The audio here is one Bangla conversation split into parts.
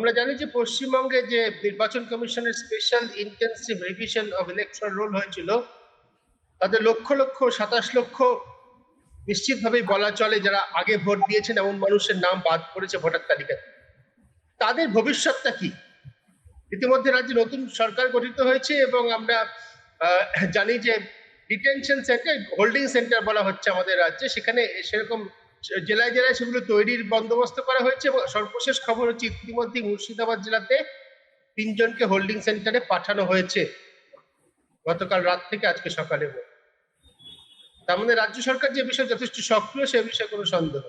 আমরা জানি যে পশ্চিমবঙ্গে যে নির্বাচন কমিশনের special intensive revision of electoral roll হয়েছিল, তাদের লক্ষ লক্ষ 27 লক্ষ নিশ্চিতভাবেই বলা চলে যারা আগে ভোট দিয়েছেন এমন মানুষের নাম বাদ পড়েছে ভোটার তালিকাতে। তাদের ভবিষ্যৎটা কি? ইতিমধ্যে রাজ্যে নতুন সরকার গঠিত হয়েছে এবং আমরা জানি যে ডিটেনশন সেন্টার, হোল্ডিং সেন্টার বলা হচ্ছে আমাদের রাজ্যে, সেখানে সেরকম জেলায় জেলায় সেগুলো তৈরির বন্দোবস্ত করা হয়েছে এবং সর্বশেষ খবর হচ্ছে ইতিমধ্যে মুর্শিদাবাদ জেলাতে 3 জনকে হোল্ডিং সেন্টারে পাঠানো হয়েছে গতকাল রাত থেকে আজকে সকালে। তার মানে রাজ্য সরকার যে বিষয়ে যথেষ্ট সক্রিয় সে বিষয়ে কোনো সন্দেহ।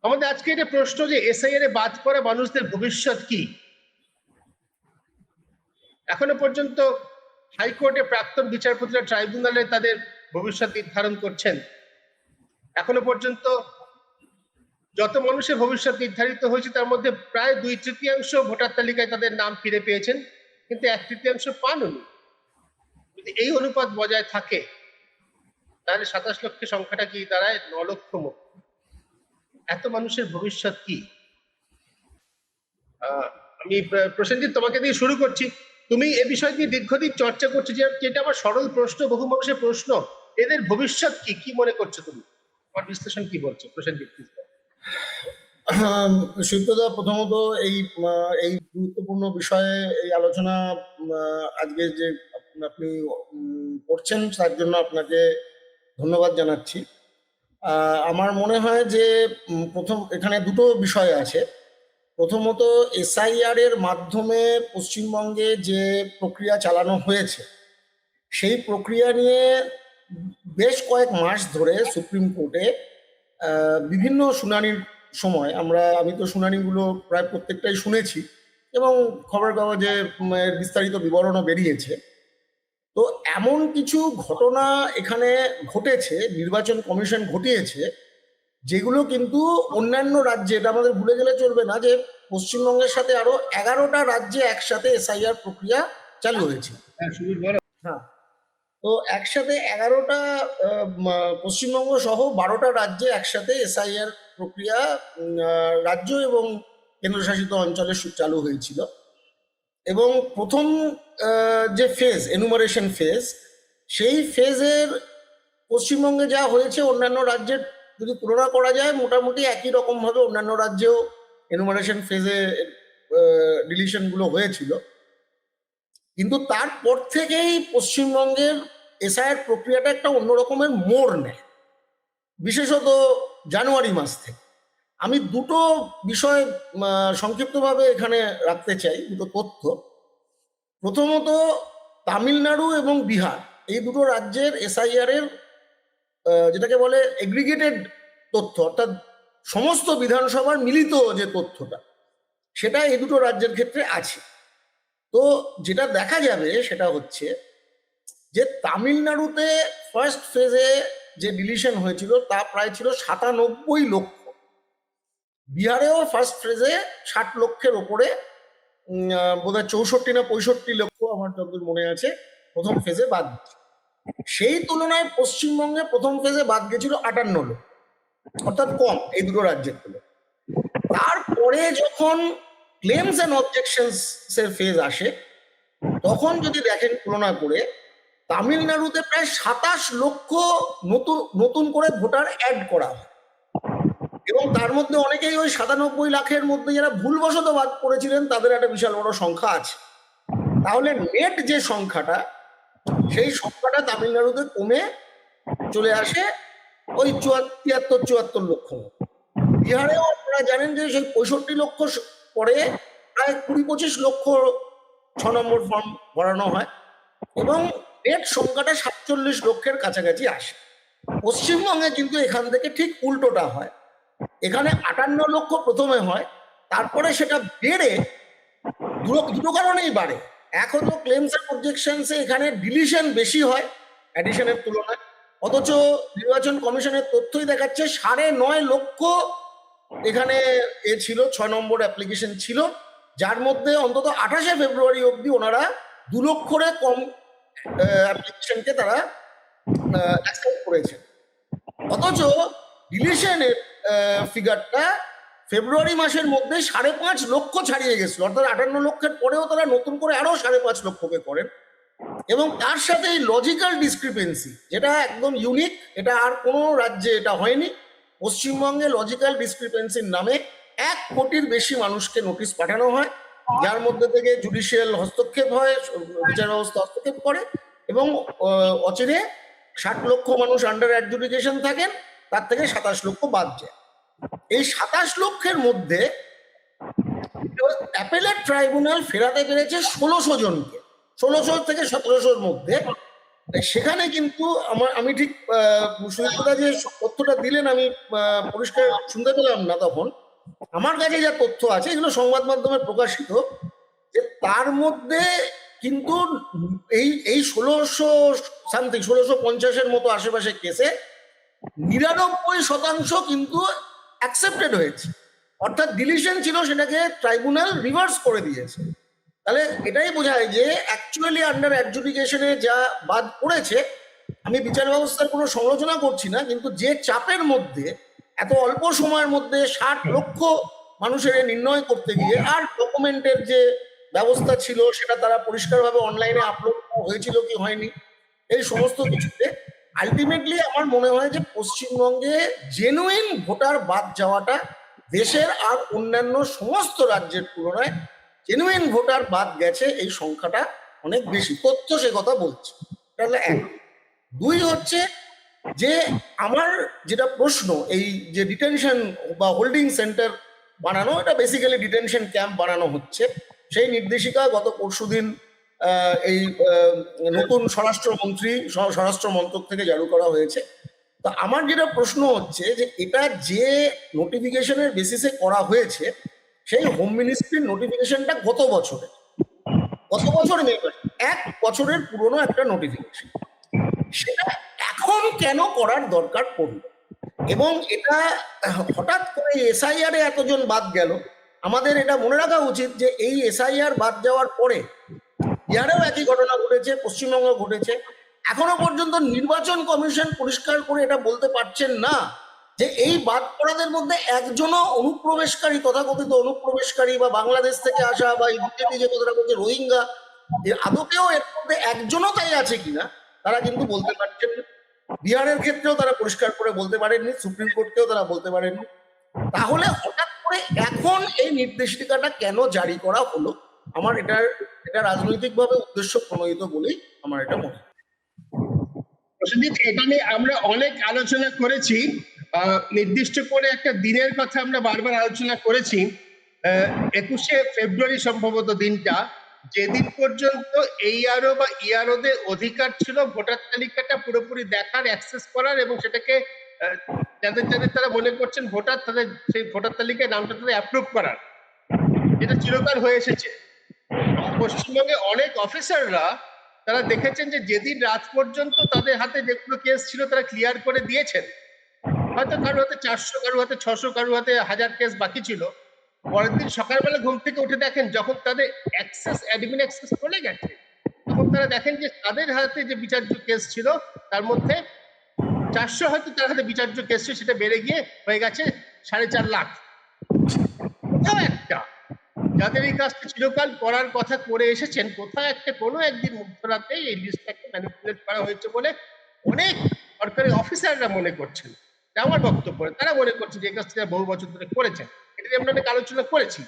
আমাদের আজকে এটা প্রশ্ন যে এসআইআর এ বাদ পড়া মানুষদের ভবিষ্যৎ কি? এখনো পর্যন্ত হাইকোর্টে প্রাক্তন বিচারপতিরা ট্রাইব্যুনালে তাদের ভবিষ্যৎ নির্ধারণ করছেন। এখনো পর্যন্ত যত মানুষের ভবিষ্যৎ নির্ধারিত হয়েছে তার মধ্যে প্রায় 2/3 ভোটার তালিকায় তাদের নাম ফিরে পেয়েছেন, কিন্তু 1/3 পাননি। যদি এই অনুপাত বজায় থাকে তাহলে 27 লক্ষের সংখ্যাটা কি দাঁড়ায়? 9 লক্ষ মতো। এত মানুষের ভবিষ্যৎ কি? আমি প্রসেনজিৎ তোমাকে দিয়ে শুরু করছি। তুমি এ বিষয় নিয়ে দীর্ঘদিন চর্চা করছো, যেটা আমার সরল প্রশ্ন, বহু মানুষের প্রশ্ন, এদের ভবিষ্যৎ কি? কি মনে করছো তুমি? তোমার বিশ্লেষণ কি বলছো প্রসেনজিৎ? সুব্রতদা, প্রথমত এই গুরুত্বপূর্ণ বিষয়ে এই আলোচনা আজকে যে আপনি করছেন তার জন্য আপনাকে ধন্যবাদ জানাচ্ছি। আমার মনে হয় যে প্রথম এখানে দুটো বিষয় আছে। প্রথমত, এসআইআর এর মাধ্যমে পশ্চিমবঙ্গে যে প্রক্রিয়া চালানো হয়েছে সেই প্রক্রিয়া নিয়ে বেশ কয়েক মাস ধরে সুপ্রিম কোর্টে বিভিন্ন শুনানির সময় আমি তো শুনানিগুলো প্রায় প্রত্যেকটাই শুনেছি এবং খবরের কাগজে বিস্তারিত বিবরণও বেরিয়েছে। তো এমন কিছু ঘটনা এখানে ঘটেছে, নির্বাচন কমিশন ঘটিয়েছে, যেগুলো কিন্তু অন্যান্য রাজ্যে, এটা আমাদের ভুলে গেলে চলবে না যে পশ্চিমবঙ্গের সাথে আরো 11টা রাজ্যে একসাথে এসআইআর প্রক্রিয়া চালু হয়েছে। হ্যাঁ, তো একসাথে 11টা পশ্চিমবঙ্গ সহ 12টা রাজ্যে একসাথে এসআইআর প্রক্রিয়া রাজ্য এবং কেন্দ্রশাসিত অঞ্চলে চালু হয়েছিল। এবং প্রথম যে ফেজ, এনুমারেশন ফেজ, সেই ফেজের পশ্চিমবঙ্গে যা হয়েছে অন্যান্য রাজ্যের যদি তুলনা করা যায় মোটামুটি একই রকমভাবে অন্যান্য রাজ্যেও এনুমারেশন ফেজে ডিলিশনগুলো হয়েছিল। কিন্তু তারপর থেকেই পশ্চিমবঙ্গের এসআইআর প্রক্রিয়াটা একটা অন্য রকমের মোড় নেয়, বিশেষত জানুয়ারি মাস থেকে। আমি দুটো বিষয় সংক্ষিপ্তভাবে এখানে রাখতে চাই, দুটো তথ্য। প্রথমত, তামিলনাড়ু এবং বিহার এই দুটো রাজ্যের এসআইআর এর যেটাকে বলে এগ্রিগেটেড তথ্য, অর্থাৎ সমস্ত বিধানসভার মিলিত যে তথ্যটা, সেটা এই দুটো রাজ্যের ক্ষেত্রে আছে। তো যেটা দেখা যাবে সেটা হচ্ছে যে তামিলনাড়ুতে ফার্স্ট ফেজে যে ডিলিশন হয়েছিল তা প্রায় ছিল 97 লক্ষ। বিহারেও ফার্স্ট ফেজে 60 লক্ষের ওপরে, বোধহয় 64 না 65 লক্ষ আমার যতদূর মনে আছে প্রথম ফেজে বাদ গেছে। সেই তুলনায় পশ্চিমবঙ্গে প্রথম ফেজে বাদ গেছিল 58 লক্ষ, অর্থাৎ কম এই দুটো রাজ্যের তুলনায়। তারপরে যখন ক্লেমস এন্ড অবজেকশনস এর ফেজ আসে তখন যদি দেখেন তুলনা করে, তামিলনাড়ুতে প্রায় 27 লক্ষ নতুন করে ভোটার অ্যাড করা হয় এবং তার মধ্যে অনেকেই ওই 97 লাখের মধ্যে যারা ভুলবশত বাদ পড়েছিলেন তাদের একটা বিশাল বড় সংখ্যা আছে। তাহলে নেট যে সংখ্যাটা, সেই সংখ্যাটা তামিলনাড়ুতে কমে চলে আসে ওই 73-74 লক্ষ। বিহারেও আপনারা জানেন যে সেই 65 লক্ষ পরে প্রায় 20-25 লক্ষ 6 নম্বর ফর্ম ভরানো হয় এবং নেট সংখ্যাটা 47 লক্ষের কাছাকাছি আসে। পশ্চিমবঙ্গে কিন্তু এখান থেকে ঠিক উল্টোটা হয়। এখানে 58 লক্ষ প্রথমে হয়, তারপরে সেটা বেড়ে দুটো কারণেই বাড়ে। এক হলো ক্লেমস এন্ড অবজেকশনসে এখানে ডিলিশন বেশি হয় অ্যাডিশনের তুলনায়, অথচ নির্বাচন কমিশনের তথ্যই দেখাচ্ছে 9.5 লক্ষ এখানে ছিল, 6 নম্বর অ্যাপ্লিকেশন ছিল, যার মধ্যে অন্তত 28শে ফেব্রুয়ারি অবধি ওনারা 2 লক্ষরে কম অ্যাপ্লিকেশনকে তারা অ্যাকসেপ্ট করেছেন। অথচ ডিলিশনের ফিগারটা ফেব্রুয়ারি মাসের মধ্যে 5.5 লক্ষ ছাড়িয়ে গেছিল, অর্থাৎ 58 লক্ষের পরেও তারা নতুন করে আরো 5.5 লক্ষকে করেন। এবং তার সাথে এই লজিক্যাল ডিসক্রিপেন্সি, যেটা একদম ইউনিক, এটা আর কোনো রাজ্যে এটা হয়নি। পশ্চিমবঙ্গে লজিক্যাল ডিসক্রিপেন্সির নামে 1 কোটির বেশি মানুষকে নোটিশ পাঠানো হয়, যার মধ্যে থেকে জুডিশিয়াল হস্তক্ষেপ হয়, বিচার ব্যবস্থা হস্তক্ষেপ করে, এবং অচিরে 60 লক্ষ মানুষ আন্ডার অ্যাডজুডিকেশন থাকেন, তার থেকে 27 লক্ষ বাদ যায়। এই 27 লক্ষের মধ্যে অ্যাপেলেট ট্রাইব্যুনাল ফেরাতে পেরেছে 1600 জনকে, 1600 থেকে 1700-র মধ্যে। সেখানে কিন্তু আমি ঠিক সুদীপ্তদা যে তথ্যটা দিলেন আমি পরিষ্কার শুনতে পেলাম না তখন। আমার কাছে যা তথ্য আছে, এগুলো সংবাদ মাধ্যমে প্রকাশিত, যে তার মধ্যে কিন্তু এই 1600 সামথিং 1650-এর মতো আশেপাশে কেসে 99% কিন্তু অ্যাকসেপ্টেড হয়েছে, অর্থাৎ ডিলিশন ছিল, সেটাকে ট্রাইব্যুনাল রিভার্স করে দিয়েছে। তাহলে এটাই বোঝায় যে অ্যাকচুয়ালি আন্ডার অ্যাডজুডিকেশনে যা বাদ পড়েছে, আমি বিচার ব্যবস্থার কোনো সমালোচনা করছি না, কিন্তু যে চাপের মধ্যে এত অল্প সময়ের মধ্যে 60 লক্ষ মানুষের নির্ণয় করতে গিয়ে, আর ডকুমেন্টের যে ব্যবস্থা ছিল সেটা তারা পরিষ্কারভাবে অনলাইনে আপলোড হয়েছিল কি হয়নি, এই সমস্ত কিছুতে আলটিমেটলি আমার মনে হয় যে পশ্চিমবঙ্গে জেনুইন ভোটার বাদ যাওয়াটা দেশের আর অন্যান্য সমস্ত রাজ্যের তুলনায় জেনুইন ভোটার বাদ গেছে, এই সংখ্যাটা অনেক বেশি। তথ্য সে কথা বলছে। তাহলে 1। 2 হচ্ছে যে আমার যেটা প্রশ্ন, এই যে ডিটেনশন বা হোল্ডিং সেন্টার বানানো, এটা বেসিক্যালি ডিটেনশন ক্যাম্প বানানো হচ্ছে, সেই নির্দেশিকা গত পরশুদিন এই নতুন স্বরাষ্ট্র মন্ত্রক থেকে জারি করা হয়েছে। তো আমার যেটা প্রশ্ন হচ্ছে যে এটা যে নোটিফিকেশনের বেসিসে করা হয়েছে, সেই হোম মিনিস্ট্রির নোটিফিকেশনটা গত বছর মে মাসে, 1 বছরের পুরনো একটা নোটিফিকেশন, সেটা এখন কেন করার দরকার পড়লো? এবং এটা হঠাৎ করে এসআইআর এ এতজন বাদ গেল। আমাদের এটা মনে রাখা উচিত যে এই এসআইআর বাদ যাওয়ার পরে বিহারেও একই ঘটনা ঘটেছে, পশ্চিমবঙ্গে ঘটেছে। এখনো পর্যন্ত নির্বাচন কমিশন পরিষ্কার করে এটা বলতে পারছেন না যে এই বাদ পড়াদের মধ্যে একজনও অনুপ্রবেশকারী, তথাকথিত অনুপ্রবেশকারী বা বাংলাদেশ থেকে আসা বা বিজেপি যে কথাটা বলছে রোহিঙ্গা, আদৌকেও এর মধ্যে একজনও তাই আছে কিনা তারা কিন্তু বলতে পারছেন না। বিহারের ক্ষেত্রেও তারা পরিষ্কার করে বলতে পারেননি, সুপ্রিম কোর্টকেও তারা বলতে পারেননি। তাহলে হঠাৎ করে এখন এই নির্দেশিকাটা কেন জারি করা হলো? আমার এটা রাজনৈতিকভাবে উদ্দেশ্য প্রণোদিত বলেই আমার এটা মনে হয়। প্রসেনজিৎ, এটা নিয়ে আমরা অনেক আলোচনা করেছি, নির্দিষ্ট করে একটা দিনের কথা আমরা বারবার আলোচনা করেছি, 21শে ফেব্রুয়ারি সম্ভবত দিনটা, যেদিন পর্যন্ত এইআরও বা ইআরওদের অধিকার ছিল ভোটার তালিকাটা পুরোপুরি দেখার, অ্যাক্সেস করার, এবং সেটাকে যাদের যাদের তারা মনে করছেন ভোটার, তাদের সেই ভোটার তালিকায় নামটা তাদের অ্যাপ্রুভ করার, যেটা চিরকাল হয়ে এসেছে। পশ্চিমবঙ্গে অনেক অফিসাররা তারা দেখেছেন যে যেদিন রাত পর্যন্ত তাদের হাতে যেগুলো কেস ছিল তারা ক্লিয়ার করে দিয়েছেন, হয়তো কারো হাতে 400, কারো হাতে 600, কারো হাতে 1000 কেস বাকি ছিল, পরের দিন সকালবেলা ঘুম থেকে উঠে দেখেন যখন তাদের অ্যাক্সেস, অ্যাডমিন অ্যাক্সেস চলে গেছে, তখন তারা দেখেন যে তাদের হাতে যে বিচার্য কেস ছিল তার মধ্যে 400 হয়তো তার হাতে বিচার্য কেস ছিল, সেটা বেড়ে গিয়ে হয়ে গেছে 4.5 লাখ। কোথাও একটা যাদের এই কাজটা চিরকাল করার কথা করে এসেছেন, কোথাও একটা কোনো একদিন মধ্যরাতে এই লিস্টটাকে ম্যানিপুলেট করা হয়েছে বলে অনেক সরকারি অফিসাররা মনে করছেন। আমার বক্তব্য, তারা মনে করছে যে এই কাজটা বহু বছর ধরে করেছেন। এটা আমরা অনেক আলোচনা করেছি।